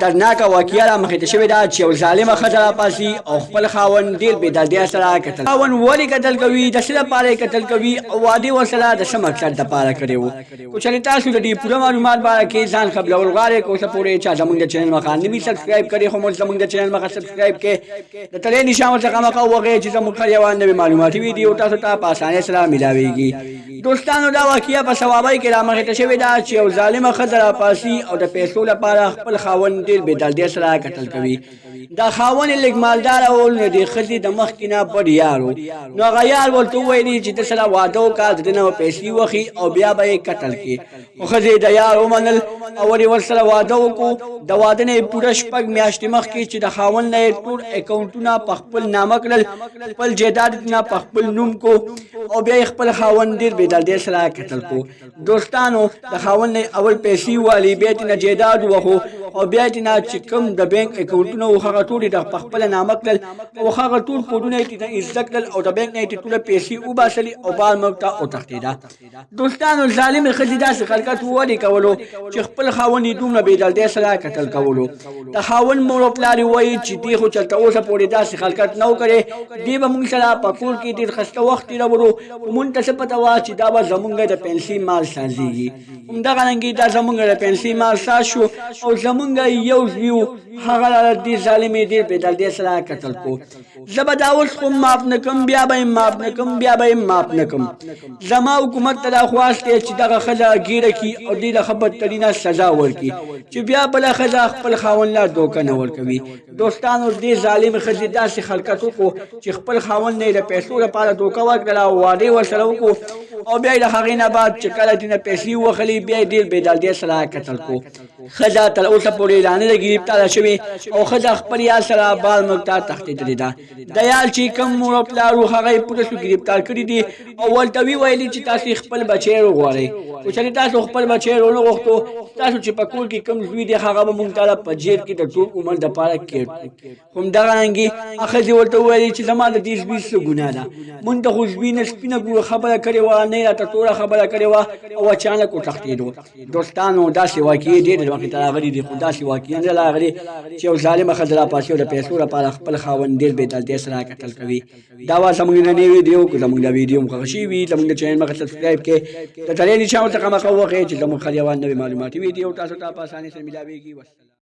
درناکه واقعه رامخته شوې ده چې یو ظالمه ښځه راپاڅي او خپل خاوند ډېر بې دردۍ سره قتل. خاوند ولې قتل کوي؟ د څه لپاره یې قتل کوي او واده ورسره د څه مقصد دپاره کړی و. که چېرې تاسو د دې پوره معلومات باره کې ځان قبلول غواړئ، که اوسه پورې چا زموږ د چینل مخه نه وي سبسکرایب کړی، خو موږ زموږ د چینل مخه سبسکرایب کړئ، د تلې نشان ورڅخه مخه ووهئ چې زموږ هر یوه نوې معلوماتي ویډیو تاسو ته په اسانۍ سره میلاویږي. دوستانو دا واقعه په صوابۍ کې رامخته شوې ده چې یو ظالمه ښځه راپاڅي او د پیسو لپاره خپل خاوند ډېر بې دردۍ سره قتل کوي. دا خاوند لږ مالدار و، نو د ښځې د مخکې نه بډ یار و، نو هغه یار ورته وویلي چې ده سره واده وکړه، د ده نه به پیسې وخي او بیا به یې قتل کړي. خو ښځې د یار ومنل او ولې ورسره واده وکړو. د واده نه یې پوره 6 میاشتې مخکې چې د خاوند نه یې ټول اکاونټونه په خپل نامه کړل، خپل جایدادونه په خپل نوم کو او بیا یې خپل خاوند ډېر بې دردۍ سره قتل کو. دوستانو د خاوند نه اول پیسې والي، بیا یې ترنه جایداد وخو او بیا یې ترنه چې کوم د بینک اکاونټونه و هغه ټول یې په خپله نامه کړل او هغه ټول کوډونه یې ترنه ایزده کړل او د بینک نه یې ټوله پیسې وباسلې او بار ملک ته وتښتېده. دوستانو ظالمې ښځې داسې حرکت ولې کولو چې خپل خاوند یې دومره بې دردۍ سره قتل کولو. د خاوند مور او پلار یې وایي چې دې خو چېرته اوسه پورې داسې حرکت نه و کړی، دې به مونږ سره په کور کې ډېر ښایسته وخت تېرولو، مونږ ته څه پته وه چې دا به زمونږ د پنسۍ مال سازېږي. همدغه رنګې دا زمونږ د پنسۍ مال ساز شو او زمونږ یو زوی و، هغه را دې ظالمې ډېر بې دردۍ سره قتل کو. زه به دا اوس خو معاف نه کړم، بیا به یې معاف نه کړم، بیا به یې معاف نه کړم. زما حکومت ته دا خواست دی چې دغه ښځه ګیره کړي او دې له ښه بدترینه سزا ورکړي چې بیا بله ښځه خپل خاوند له دوکه نه ورکوي. دوستانو دې ظالمې ښځې داسې حرکت وکړو چې خپل خاوند نه یې د پیسو لپاره دوکه ورکړله او واده یې ورسره وکړو او بیا یې د هغې نه بعد چې کله دې نه پیسې ووخلې بیا یې ډېر بې دردۍ سره قتل کو. ښځه تر اوسه پورې لا نه ده ګرفتاره شوې او ښځه خپل یار سره بار ملک ته تښتېدلې ده. د یار چې کوم مور او پلار و هغه یې پولیسو ګرفتار کړي دي او ورته ویلي چې تاسې خپل بچی وغواړئ. خو چېرې تاسو خپل بچی ونه غوښتو، تاسو چې په کور کې کوم زوی دی هغه به مونږ ته په جیل کې د ټول عمر دپاره کېږ کړو. همدغه رنګې ښځې ورته وویلې چې زما د دې زوی څه ګناه ده، مونږ ته خو زوی نه سپینه ګوره خبره کړې وه، نه یې راته توره خبره کړې وه او اچانک وتښتېدو. دوستانو داسې واقعې ډېرې وخت ته راغلي دي، خو داسې واقعا نه راغلي چې یو ظالمه ښځه راپاڅي او د پیسو لپاره خپل خاوند ډېر بې دردۍ سره قتل کوي. دا وه زموږ نننۍ ویډیو. که زموږ دا ویډیو مو خوښه شوې وي زموږ د چینل مخه سبسکرایب کړئ، د تلې نشان ورڅخه مخه ووهئ چې زموږ هر یوه نوې معلوماتي ویډیو تاسو ته په اسانۍ سره میلاویږي.